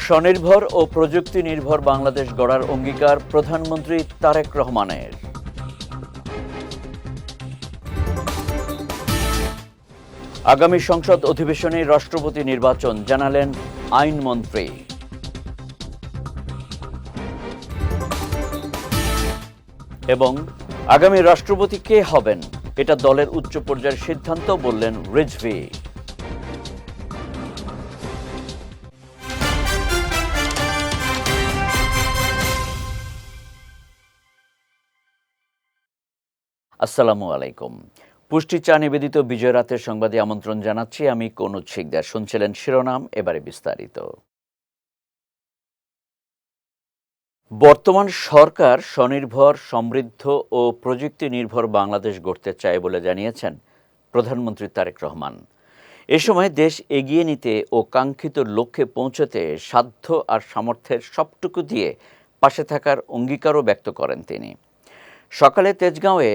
স্বনির্ভর ও প্রযুক্তি নির্ভর বাংলাদেশ গড়ার অঙ্গীকার প্রধানমন্ত্রী তারেক রহমানের। আগামী সংসদ অধিবেশনে রাষ্ট্রপতি নির্বাচন জানালেন আইনমন্ত্রী। এবং আগামী রাষ্ট্রপতি কে হবেন এটা দলের উচ্চ পর্যায়ের সিদ্ধান্ত বললেন রিজভী। আসসালামু আলাইকুম। পুষ্টি চা নিবেদিত বিজয় রাতের সংবাদে আমন্ত্রণ জানাচ্ছি আমি কনুজ শিকদার। শুনছিলেন শিরোনাম, এবারে বিস্তারিত। বর্তমান সরকার স্বনির্ভর, সমৃদ্ধ ও প্রযুক্তি নির্ভর বাংলাদেশ গড়তে চায় বলে জানিয়েছেন প্রধানমন্ত্রী তারেক রহমান। এ সময় দেশ এগিয়ে নিতে ও কাঙ্ক্ষিত লক্ষ্যে পৌঁছতে সাধ্য আর সামর্থ্যের সবটুকু দিয়ে পাশে থাকার অঙ্গীকারও ব্যক্ত করেন তিনি। সকালে তেজগাঁওয়ে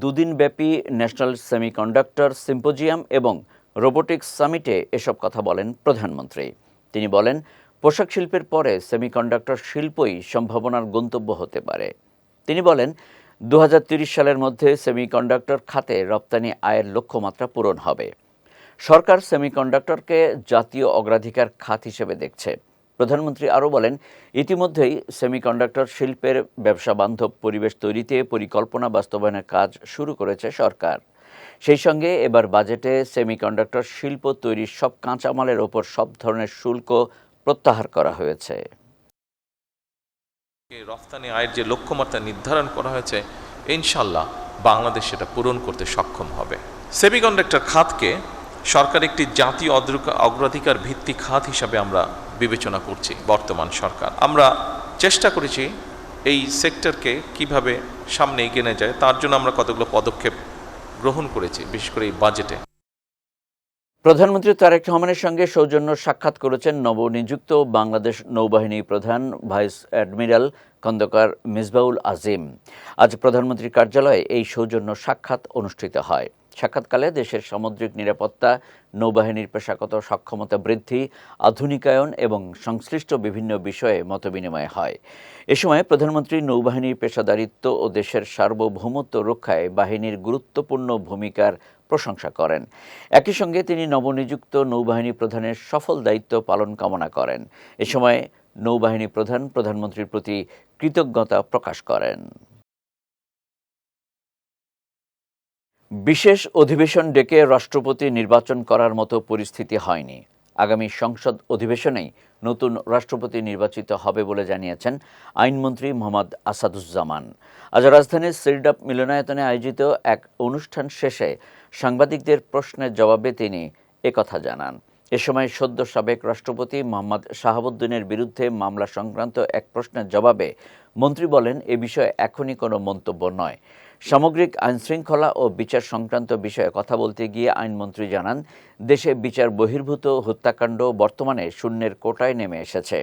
দুদিনব্যাপী ন্যাশনাল সেমিকন্ডাক্টর সিম্পোজিয়াম এবং রোবোটিক্স সামিটে এসব কথা বলেন প্রধানমন্ত্রী। তিনি বলেন, পোশাক শিল্পের পরে সেমিকন্ডাক্টর শিল্পই সম্ভাবনার গন্তব্য হতে পারে। তিনি বলেন, 2030 সালের মধ্যে সেমিকন্ডাক্টর খাতে রপ্তানি আয়ের লক্ষ্যমাত্রা পূরণ হবে। সরকার সেমিকন্ডাক্টরকে জাতীয় অগ্রাধিকার খাত হিসেবে দেখছে। প্রধানমন্ত্রী আরও বলেন, ইতিমধ্যেই সেমিকন্ডাক্টর শিল্পের ব্যবসা বান্ধব পরিবেশ তৈরিতে পরিকল্পনা বাস্তবায়নের কাজ শুরু করেছে সরকার। সেই সঙ্গে এবার বাজেটে সেমিকন্ডাক্টর শিল্প তৈরির সব কাঁচামালের ওপর সব ধরনের শুল্ক প্রত্যাহার করা হয়েছে। রফতানি আয়ের যে লক্ষ্যমাত্রা নির্ধারণ করা হয়েছে, ইনশাল্লাহ বাংলাদেশ সেটা পূরণ করতে সক্ষম হবে। সেমিকন্ডাক্টর খাতকে সরকার একটি জাতীয় অগ্রাধিকার ভিত্তিক খাত হিসাবে আমরা বিবেচনা করছি। বর্তমান সরকার আমরা চেষ্টা করেছি এই সেক্টরকে কিভাবে সামনে এগিয়ে নিয়ে যায়, তার জন্য আমরা কতগুলো পদক্ষেপ গ্রহণ করেছি, বিশেষ করে এই বাজেটে। প্রধানমন্ত্রী তারেক রহমানের সঙ্গে সৌজন্য সাক্ষাৎ করেছেন নবনিযুক্ত বাংলাদেশ নৌবাহিনী প্রধান ভাইস অ্যাডমিরাল খন্দকার মিসবাউল আজিম। আজ প্রধানমন্ত্রীর কার্যালয়ে এই সৌজন্য সাক্ষাৎ অনুষ্ঠিত হয়। সাক্ষাৎকালে দেশের সামুদ্রিক নিরাপত্তা, নৌবাহিনীর পেশাগত সক্ষমতা বৃদ্ধি, আধুনিকায়ন এবং সংশ্লিষ্ট বিভিন্ন বিষয়ে মতবিনিময় হয়। এ সময় প্রধানমন্ত্রী নৌবাহিনীর পেশাদারিত্ব ও দেশের সার্বভৌমত্ব রক্ষায় বাহিনীর গুরুত্বপূর্ণ ভূমিকার প্রশংসা করেন। একই সঙ্গে তিনি নবনিযুক্ত নৌবাহিনী প্রধানের সফল দায়িত্ব পালন কামনা করেন। এ সময় নৌবাহিনী প্রধান প্রধানমন্ত্রীর প্রতি কৃতজ্ঞতা প্রকাশ করেন। বিশেষ অধিবেশন ডেকে রাষ্ট্রপতি নির্বাচন করার মতো পরিস্থিতি হয়নি। আগামী সংসদ অধিবেশনেই নতুন রাষ্ট্রপতি নির্বাচিত হবে বলে জানিয়েছেন আইনমন্ত্রী মোহাম্মদ আসাদুজ্জামান। আজ রাজধানীর সিরডাপ মিলনায়তনে আয়োজিত এক অনুষ্ঠান শেষে সাংবাদিকদের প্রশ্নের জবাবে তিনি একথা জানান। এ সময় সদ্য সাবেক রাষ্ট্রপতি মোহাম্মদ শাহাবুদ্দিনের বিরুদ্ধে মামলা সংক্রান্ত এক প্রশ্নের জবাবে মন্ত্রী বলেন, এ বিষয়ে এখনই কোনো মন্তব্য নয়। সামগ্রিক আইনশৃঙ্খলা ও বিচার সংক্রান্ত বিষয়ে কথা বলতে গিয়ে আইনমন্ত্রী জানান, দেশে বিচার বহির্ভূত হত্যাকাণ্ড বর্তমানে শূন্যের কোটায় নেমে এসেছে।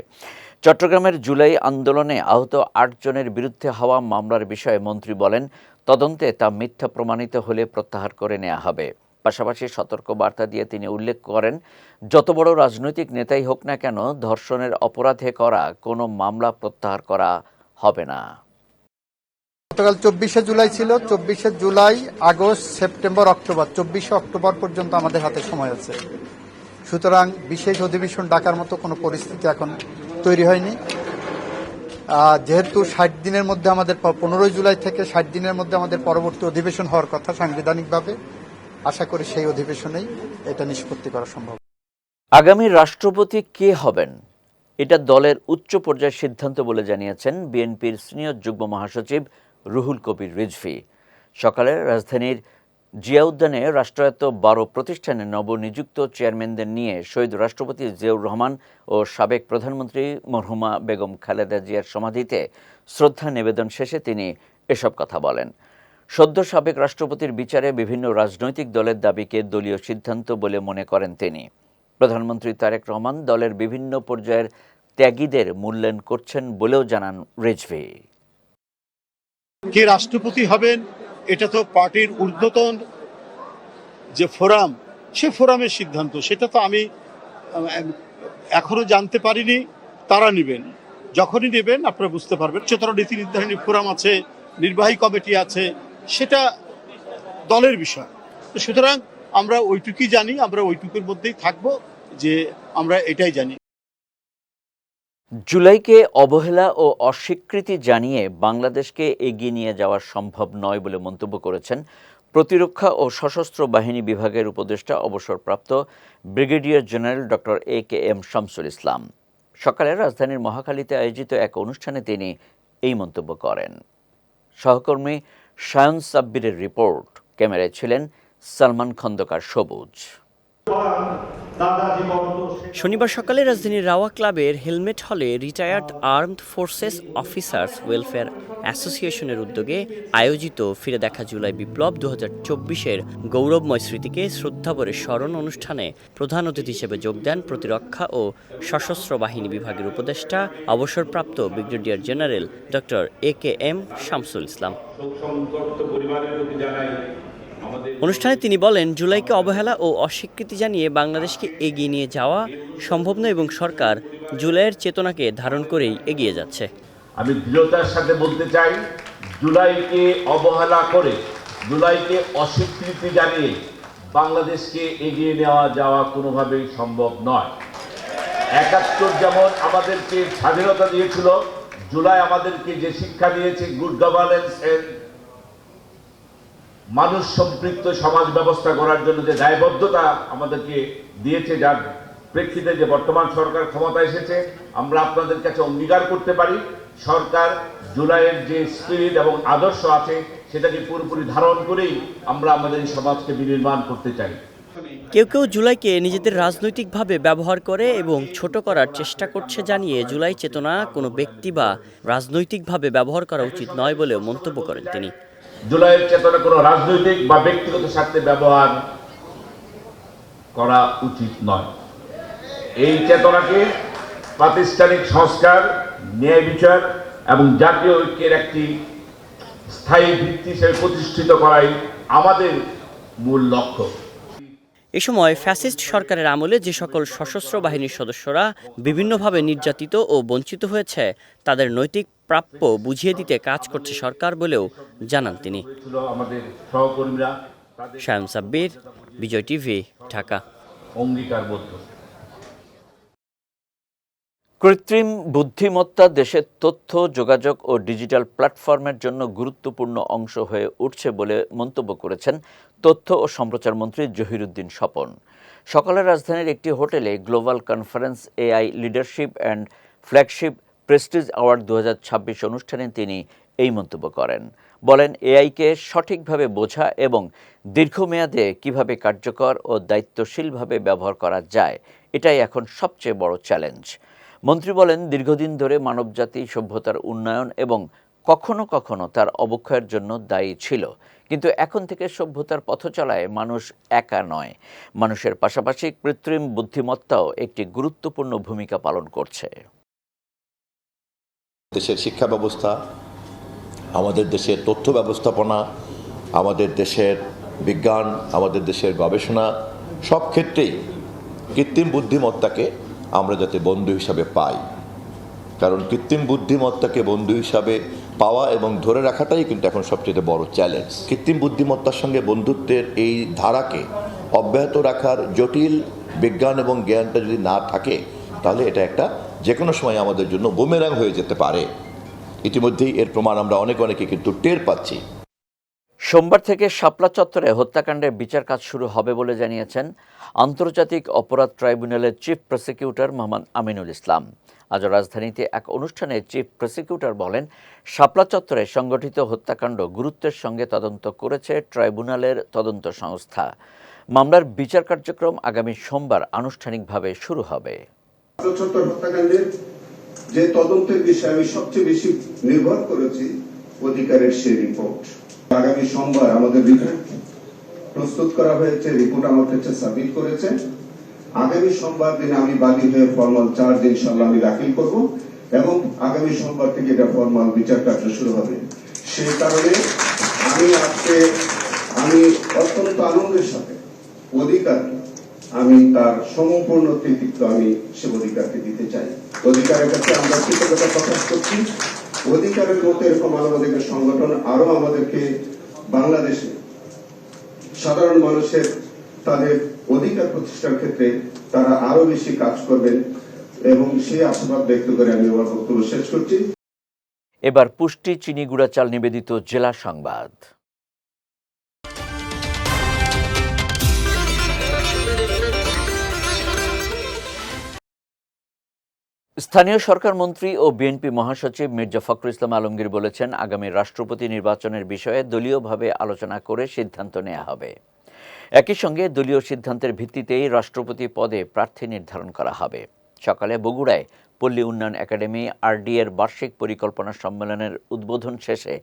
চট্টগ্রামের জুলাই আন্দোলনে আহত 8 জনের বিরুদ্ধে হওয়া মামলার বিষয়ে মন্ত্রী বলেন, তদন্তে তা মিথ্যা প্রমাণিত হলে প্রত্যাহার করে নেওয়া হবে। পাশাপাশি সতর্ক বার্তা দিয়ে তিনি উল্লেখ করেন, যত বড় রাজনৈতিক নেতাই হোক না কেন, ধর্ষণের অপরাধে করা কোনো মামলা প্রত্যাহার করা হবে না। গতকাল 24শে জুলাই ছিল। 24শে জুলাই, আগস্ট, সেপ্টেম্বর, অক্টোবর, 24শে অক্টোবর পর্যন্ত আমাদের হাতে সময় আছে। সুতরাং বিশেষ অধিবেশন ডাকার মতো কোনো পরিস্থিতি এখন তৈরি হয়নি। যেহেতু 60 দিনের মধ্যে আমাদের 15 জুলাই থেকে 60 দিনের মধ্যে আমাদের পরবর্তী অধিবেশন হওয়ার কথা সাংবিধানিকভাবে, আশা করি সেই অধিবেশনেই এটা নিষ্পত্তি করা সম্ভব। আগামী রাষ্ট্রপতি কে হবেন এটা দলের উচ্চ পর্যায়ের সিদ্ধান্ত বলে জানিয়েছেন বিএনপির সিনিয়র যুগ্ম মহাসচিব রুহুল কবির রিজভী। সকালে রাজধানীর জিয়া উদ্যানে রাষ্ট্রায়ত্ত 12 প্রতিষ্ঠানে নবনিযুক্ত চেয়ারম্যানদের নিয়ে শহীদ রাষ্ট্রপতি জিয়াউর রহমান ও সাবেক প্রধানমন্ত্রী মরহুমা বেগম খালেদা জিয়ার সমাধিতে শ্রদ্ধা নিবেদন শেষে তিনি এসব কথা বলেন। সদ্য সাবেক রাষ্ট্রপতির বিচারে বিভিন্ন রাজনৈতিক দলের দাবিকে দলীয় সিদ্ধান্ত বলে মনে করেন তিনি। প্রধানমন্ত্রী তারেক রহমান দলের বিভিন্ন পর্যায়ের ত্যাগীদের মূল্যায়ন করছেন বলেও জানান রিজভী। কে রাষ্ট্রপতি হবেন এটা তো পার্টির ঊর্ধ্বতন যে ফোরাম, সে ফোরামের সিদ্ধান্ত। সেটা তো আমি এখনো জানতে পারিনি। তারা নেবেন। যখনই নেবেন আপনারা বুঝতে পারবেন। চেতনা নীতি নির্ধারণী ফোরাম আছে, নির্বাহী কমিটি আছে, সেটা দলের বিষয়। সুতরাং আমরা ওইটুকুই জানি, আমরা ওইটুকুর মধ্যেই থাকবো, যে আমরা এটাই জানি। জুলাইকে অবহেলা ও অস্বীকৃতি জানিয়ে বাংলাদেশকে এগিয়ে নিয়ে যাওয়া সম্ভব নয় বলে মন্তব্য করেছেন প্রতিরক্ষা ও সশস্ত্র বাহিনী বিভাগের উপদেষ্টা অবসরপ্রাপ্ত brigadier general doctor AKM Shamsul Islam. সকালে রাজধানীর মহাখালীতে আয়োজিত এক অনুষ্ঠানে তিনি এই মন্তব্য করেন। সহকর্মী সায়ন সাব্বিরের রিপোর্ট, ক্যামেরায় ছিলেন সালমান খন্দকার সবুজ। শনিবার সকালে রাজধানীর রাওয়া ক্লাবের হেলমেট হলে retired armed forces officers welfare অ্যাসোসিয়েশনের উদ্যোগে আয়োজিত ফিরে দেখা জুলাই বিপ্লব 2024-এর গৌরবময় স্মৃতিকে শ্রদ্ধাভরে স্মরণ অনুষ্ঠানে প্রধান অতিথি হিসেবে যোগ দেন প্রতিরক্ষা ও সশস্ত্র বাহিনী বিভাগের উপদেষ্টা অবসরপ্রাপ্ত brigadier general doctor AKM Shamsul Islam. অনুষ্ঠানে তিনি বলেন, জুলাইকে অবহেলা ও অস্বীকৃতি জানিয়ে বাংলাদেশকে এগিয়ে নিয়ে যাওয়া সম্ভব নয় এবং সরকার জুলাইয়ের চেতনাকে ধারণ করেই এগিয়ে যাচ্ছে। আমি দৃঢ়তার সাথে বলতে চাই, জুলাইকে অবহেলা করে, জুলাইকে অস্বীকৃতি জানিয়ে বাংলাদেশকে এগিয়ে নেওয়া যাওয়া কোনোভাবেই সম্ভব নয়। ৭১ যেমন আমাদেরকে স্বাধীনতা দিয়েছিল, জুলাই আমাদেরকে যে শিক্ষা দিয়েছে গুড গভর্নেন্স এর মানুষ সম্পৃক্ত সমাজ ব্যবস্থা করার জন্য যে দায়বদ্ধতা আমাদেরকে দিয়েছে, যার প্রেক্ষিতে যে বর্তমান সরকার ক্ষমতায় এসেছে, আমরা আপনাদের কাছে অঙ্গীকার করতে পারি সরকার জুলাইয়ের যে স্পিরিট এবং আদর্শ আছে সেটাকে পুরোপুরি ধারণ করেই আমরা আমাদের এই সমাজকে বিনির্মাণ করতে চাই। কেউ কেউ জুলাইকে নিজেদের রাজনৈতিকভাবে ব্যবহার করে এবং ছোট করার চেষ্টা করছে জানিয়ে জুলাই চেতনা কোনো ব্যক্তি বা রাজনৈতিকভাবে ব্যবহার করা উচিত নয় বলেও মন্তব্য করেন তিনি। জুলাইয়ের চেতনা কোনো রাজনৈতিক বা ব্যক্তিগত স্বার্থে ব্যবহার করা উচিত নয়। এই চেতনাকে প্রাতিষ্ঠানিক সংস্কার, ন্যায় বিচার এবং জাতীয় ঐক্যের একটি স্থায়ী ভিত্তি হিসেবে প্রতিষ্ঠিত করাই আমাদের মূল লক্ষ্য। এ সময় ফ্যাসিস্ট সরকারের আমলে যে সকল সশস্ত্র বাহিনীর সদস্যরা বিভিন্নভাবে নির্যাতিত ও বঞ্চিত হয়েছে তাদের নৈতিক প্রাপ্য বুঝিয়ে দিতে কাজ করছে সরকার বলেও জানান তিনি। আমাদের সহকর্মীরা সায়ন সাব্বির, বিজয় টিভি, ঢাকা। অঙ্গীকারবদ্ধ। কৃত্রিম বুদ্ধিমত্তা দেশের তথ্য যোগাযোগ ও ডিজিটাল প্ল্যাটফর্মের জন্য গুরুত্বপূর্ণ অংশ হয়ে উঠছে বলে মন্তব্য করেছেন তথ্য ও সম্প্রচার মন্ত্রী জহিরুদ্দিন স্বপন। সকালে রাজধানীর একটি হোটেলে global conference AI leadership and flagship Prestige award 2026 অনুষ্ঠানে তিনি এই মন্তব্য করেন। বলেন, এআইকে সঠিকভাবে বোঝা এবং দীর্ঘমেয়াদে কিভাবে কার্যকর ও দায়িত্বশীলভাবে ব্যবহার করা যায় এটাই এখন সবচেয়ে বড় চ্যালেঞ্জ। মন্ত্রী বলেন, দীর্ঘদিন ধরে মানবজাতি সভ্যতার উন্নয়ন এবং কখনো কখনো তার অবক্ষয়ের জন্য দায়ী ছিল, কিন্তু এখন থেকে সভ্যতার পথচলায় মানুষ একা নয়, মানুষের পাশাপাশি কৃত্রিম বুদ্ধিমত্তাও একটি গুরুত্বপূর্ণ ভূমিকা পালন করছে। দেশের শিক্ষা ব্যবস্থা, আমাদের দেশের তথ্য ব্যবস্থাপনা, আমাদের দেশের বিজ্ঞান, আমাদের দেশের গবেষণা, সব ক্ষেত্রেই কৃত্রিম বুদ্ধিমত্তাকে আমরা যাতে বন্ধু হিসাবে পাই, কারণ কৃত্রিম বুদ্ধিমত্তাকে বন্ধু হিসাবে পাওয়া এবং ধরে রাখাটাই কিন্তু এখন সবচেয়ে বড় চ্যালেঞ্জ। কৃত্রিম বুদ্ধিমত্তার সঙ্গে বন্ধুত্বের এই ধারাকে অব্যাহত রাখার জটিল বিজ্ঞান এবং জ্ঞানটা যদি না থাকে তাহলে এটা একটা যে কোনো সময় আমাদের জন্য বুমেরাং হয়ে যেতে পারে। ইতিমধ্যেই এর প্রমাণ আমরা অনেকে কিন্তু টের পাচ্ছি। সোমবার থেকে শাপলা চত্বরে হত্যাকাণ্ডের বিচার কাজ শুরু হবে বলে জানিয়েছেন আন্তর্জাতিক অপরাধ ট্রাইব্যুনালের চিফ প্রসিকিউটর মোহাম্মদ আমিনুল ইসলাম। আজ রাজধানীতে এক অনুষ্ঠানে চিফ প্রসিকিউটর বলেন, শাপলা চত্বরে সংগঠিত হত্যাকাণ্ড গুরুত্বের সঙ্গে তদন্ত করেছে ট্রাইব্যুনালের তদন্ত সংস্থা। মামলার বিচার কার্যক্রম আগামী সোমবার আনুষ্ঠানিকভাবে শুরু হবে। হত্যাকাণ্ডের যে তদন্তের বিষয়ে আমি সবচেয়ে বেশি নির্ভর করেছি অধিকারের সেই রিপোর্ট। আগামী সোমবার আমাদের রিপোর্ট প্রস্তুত করা হয়েছে, রিপোর্ট আমার কাছে সাবমিট করেছে। আগামী সোমবার দিন আমি বাদী হয়ে ফরমাল চার্জ ইনশাআল্লাহ আমি দাখিল করব এবং আগামী সোমবার থেকে এটা ফরমাল বিচার কার্য শুরু হবে। সেই কারণে আমি অত্যন্ত আনন্দের সাথে অধিকার আমি তার সম্পূর্ণ কৃতিত্ব আমি সে অধিকারকে দিতে চাই। অধিকারের কাছে আমরা কৃতজ্ঞতা প্রকাশ করছি। অধিকারের মতো এরকম মানবাধিকার সংগঠন আরো আমাদেরকে বাংলাদেশে সাধারণ মানুষের তাদের অধিকার প্রতিষ্ঠার ক্ষেত্রে তারা আরো বেশি কাজ করবেন এবং সেই আশাবাদ ব্যক্ত করে আমি আমার বক্তব্য শেষ করছি। এবার পুষ্টি চিনি গুঁড়া চাল নিবেদিত জেলা সংবাদ। স্থানীয় সরকার মন্ত্রী ও বিএনপি মহাসচিব মির্জা ফখরুল ইসলাম আলমগীর বলেছেন, আগামী রাষ্ট্রপতি নির্বাচনের বিষয়ে দলীয়ভাবে আলোচনা করে সিদ্ধান্ত নেওয়া হবে। একই সঙ্গে দলীয় সিদ্ধান্তের ভিত্তিতেই রাষ্ট্রপতি পদে প্রার্থী নির্ধারণ করা হবে। সকালে বগুড়ায় পল্লী উন্নয়ন একাডেমি আরডি এর বার্ষিক পরিকল্পনা সম্মেলনের উদ্বোধন শেষে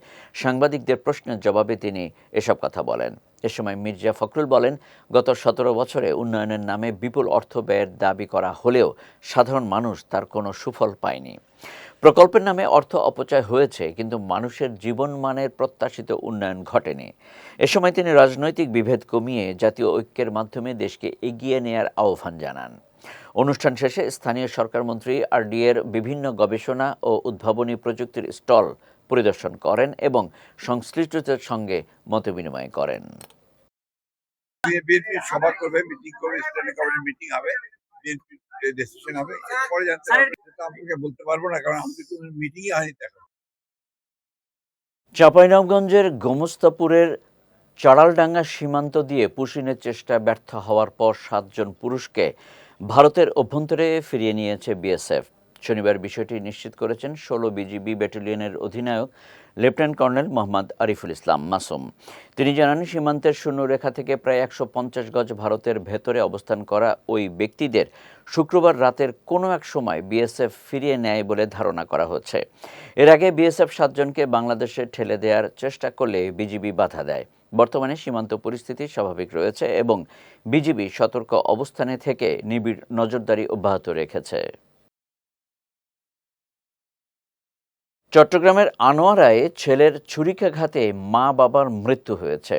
সাংবাদিকদের প্রশ্নের জবাবে তিনি এসব কথা বলেন। এ সময় মির্জা ফখরুল বলেন, গত ১৭ বছরে উন্নয়নের নামে বিপুল অর্থ ব্যয়ের দাবি করা হলেও সাধারণ মানুষ তার কোনো সুফল পায়নি। প্রকল্পের নামে অর্থ অপচয় হয়েছে, কিন্তু মানুষের জীবনমানের প্রত্যাশিত উন্নয়ন ঘটেনি। এ সময় তিনি রাজনৈতিক বিভেদ কমিয়ে জাতীয় ঐক্যের মাধ্যমে দেশকে এগিয়ে নেয়ার আহ্বান জানান। অনুষ্ঠান শেষে স্থানীয় সরকারমন্ত্রী আরডি এর বিভিন্ন গবেষণা ও উদ্ভাবনী প্রযুক্তির স্টল পরিদর্শন করেন এবং সংশ্লিষ্টদের সঙ্গে মতবিনিময় করেন। বিএনপি সভা করবে, মিটিং করবে, স্ট্যান্ডিং কমিটি মিটিং হবে, বিএনপি ডিসিশন হবে, পরে জানতে পারবো। সেটা আপনাকে বলতে পারবো না, কারণ আমাদের কোনো মিটিংই হয়নি এখন। চাঁপাইনবাবগঞ্জের গোমস্তাপুরের চাড়ালডাঙ্গা সীমান্ত দিয়ে পুশিনের চেষ্টা ব্যর্থ হওয়ার পর ৭ জন পুরুষকে ভারতের অভ্যন্তরে ফিরিয়ে নিয়েছে বিএসএফ। শনিবার বিষয়টি নিশ্চিত করেছেন ১৬ বিজিবি ব্যাটালিয়নের অধিনায়ক লেফটেন্যান্ট কর্নেল মোহাম্মদ আরিফুল ইসলাম মাসুম। তিনি জানান, সীমান্তের শূন্যরেখা থেকে প্রায় ১৫০ গজ ভারতের ভেতরে অবস্থান করা ওই ব্যক্তিদের শুক্রবার রাতের কোনো এক সময় বিএসএফ ফিরিয়ে নেয় বলে ধারণা করা হচ্ছে। এর আগে বিএসএফ ৭ জনকে বাংলাদেশে ঠেলে দেওয়ার চেষ্টা করলে বিজিবি বাধা দেয়। বর্তমানে সীমান্ত পরিস্থিতি স্বাভাবিক রয়েছে এবং বিজিবি সতর্ক অবস্থানে থেকে নিবিড় নজরদারি অব্যাহত রেখেছে। চট্টগ্রামের আনোয়ারায় ছেলের ছুরিকাঘাতে মা বাবার মৃত্যু হয়েছে।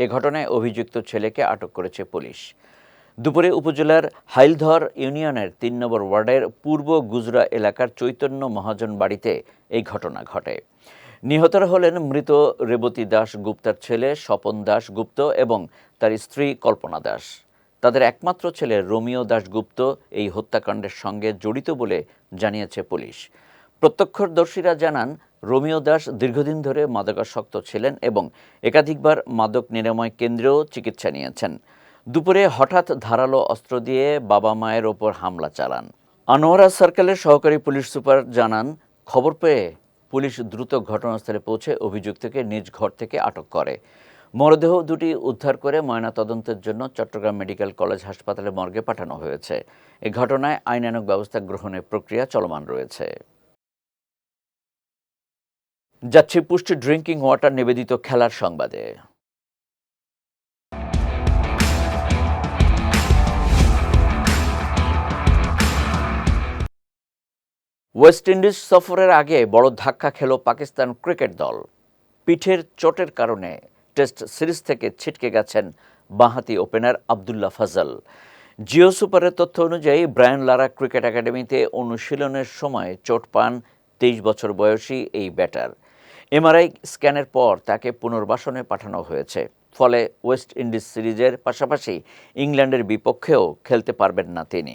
এ ঘটনায় অভিযুক্ত ছেলেকে আটক করেছে পুলিশ। দুপুরে উপজেলার হাইলধর ইউনিয়নের ৩ নম্বর ওয়ার্ডের পূর্ব গুজরা এলাকার চৈতন্য মহাজন বাড়িতে এই ঘটনা ঘটে। নিহতরা হলেন মৃত রেবতী দাস গুপ্তার ছেলে স্বপন দাস গুপ্ত এবং তার স্ত্রী কল্পনা দাস। তাদের একমাত্র ছেলে রোমিও দাশগুপ্ত এই হত্যাকাণ্ডের সঙ্গে জড়িত বলে জানিয়েছে পুলিশ। প্রত্যক্ষদর্শীরা জানান, রোমিও দাস দীর্ঘদিন ধরে মাদকাসক্ত ছিলেন এবং একাধিকবার মাদক নিরাময় কেন্দ্রেও চিকিৎসা নিয়েছেন। দুপুরে হঠাৎ ধারালো অস্ত্র দিয়ে বাবা মায়ের ওপর হামলা চালান। আনোয়ারা সার্কেলের সহকারী পুলিশ সুপার জানান, খবর পেয়ে পুলিশ দ্রুত ঘটনাস্থলে পৌঁছে অভিযুক্তকে নিজ ঘর থেকে আটক করে। মরদেহ দুটি উদ্ধার করে ময়নাতদন্তের জন্য চট্টগ্রাম মেডিকেল কলেজ হাসপাতালে মর্গে পাঠানো হয়েছে। এ ঘটনায় আইনানুগ ব্যবস্থা গ্রহণের প্রক্রিয়া চলমান রয়েছে। যাচ্ছি পুষ্টি ড্রিঙ্কিং ওয়াটার নিবেদিত খেলার সংবাদে। ওয়েস্ট ইন্ডিজ সফরের আগে বড় ধাক্কা খেল পাকিস্তান ক্রিকেট দল। পিঠের চোটের কারণে টেস্ট সিরিজ থেকে ছিটকে গেছেন বাঁহাতি ওপেনার আবদুল্লাহ ফজল। জিও সুপারের তথ্য অনুযায়ী ব্রায়ান লারা ক্রিকেট একাডেমিতে অনুশীলনের সময় চোট পান 23 বছর বয়সী এই ব্যাটার। এমআরআই স্ক্যানের পর তাকে পুনর্বাসনে পাঠানো হয়েছে। ফলে ওয়েস্ট ইন্ডিজ সিরিজের পাশাপাশি ইংল্যান্ডের বিপক্ষেও খেলতে পারবেন না তিনি।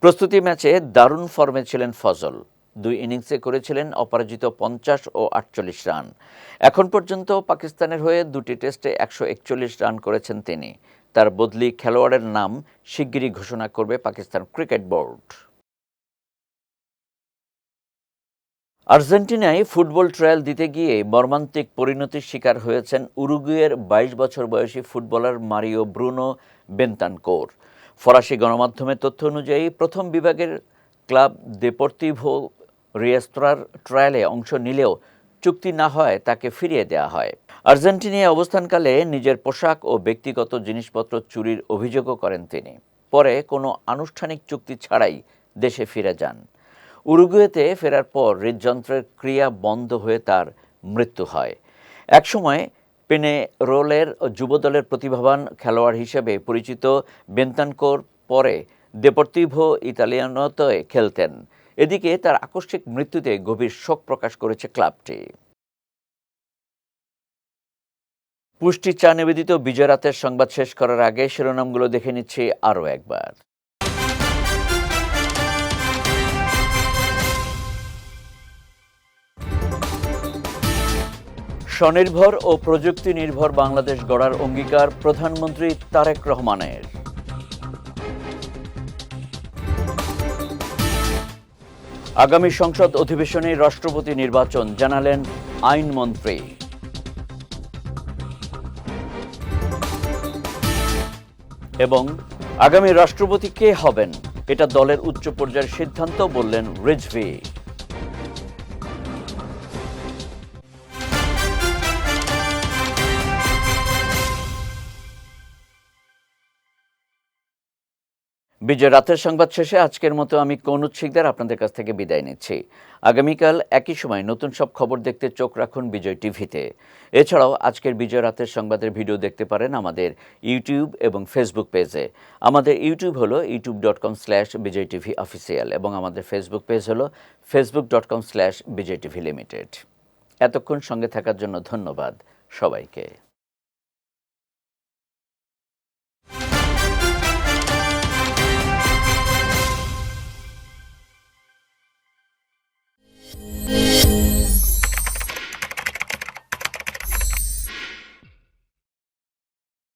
প্রস্তুতি ম্যাচে দারুণ ফর্মে ছিলেন ফজল। 2 ইনিংসে করেছিলেন অপরাজিত 50 ও 48 রান। এখন পর্যন্ত পাকিস্তানের হয়ে 2টি টেস্টে 141 রান করেছেন তিনি। তার বদলি খেলোয়াড়ের নাম শিগগিরই ঘোষণা করবে পাকিস্তান ক্রিকেট বোর্ড। আর্জেন্টিনায় ফুটবল ট্রায়াল দিতে গিয়ে মর্মান্তিক পরিণতির শিকার হয়েছেন উরুগুয়ের 22 বছর বয়সী ফুটবলার মারিও ব্রুনো বেনতানকোর। ফরাসি গণমাধ্যমের তথ্য অনুযায়ী প্রথম বিভাগের ক্লাব দেপোর্তিভো রিয়েস্ত্রার ট্রায়ালে অংশ নিলেও চুক্তি না হয় তাকে ফিরিয়ে দেওয়া হয়। আর্জেন্টিনায় অবস্থানকালে নিজের পোশাক ও ব্যক্তিগত জিনিসপত্র চুরির অভিযোগও করেন তিনি। পরে কোনো আনুষ্ঠানিক চুক্তি ছাড়াই দেশে ফিরে যান। উরুগুয়েতে ফেরার পর হৃদযন্ত্রের ক্রিয়া বন্ধ হয়ে তার মৃত্যু হয়। একসময় পেনেরোলের যুবদলের প্রতিভাবান খেলোয়াড় হিসেবে পরিচিত বেন্তানকোর পরে দেপোর্তিভো ইতালিয়ানোতে খেলতেন। এদিকে তার আকস্মিক মৃত্যুতে গভীর শোক প্রকাশ করেছে ক্লাবটি। পুষ্টি চা নিবেদিত বিজয় রাতের সংবাদ শেষ করার আগে শিরোনামগুলো দেখে নিচ্ছি আরও একবার। স্বনির্ভর ও প্রযুক্তি নির্ভর বাংলাদেশ গড়ার অঙ্গীকার প্রধানমন্ত্রী তারেক রহমানের। আগামী সংসদ অধিবেশনে রাষ্ট্রপতি নির্বাচন জানালেন আইনমন্ত্রী। এবং আগামী রাষ্ট্রপতি কে হবেন এটা দলের উচ্চ পর্যায়ের সিদ্ধান্ত বললেন রিজভী। বিজয় রাতের সংবাদ শেষে আজকের মতো আমি কনুজ শিকদার আপনাদের কাছ থেকে বিদায় নিচ্ছি। আগামীকাল একই সময় নতুন সব খবর দেখতে চোখ রাখুন বিজয় টিভিতে। এছাড়াও আজকের বিজয় রাতের সংবাদের ভিডিও দেখতে পারেন আমাদের ইউটিউব এবং ফেসবুক পেজে। আমাদের ইউটিউব হলো youtube.com/bijaytvofficial এবং আমাদের ফেসবুক পেজ হলো facebook.com/bijaytvlimited। এতক্ষণ সঙ্গে থাকার জন্য ধন্যবাদ সবাইকে।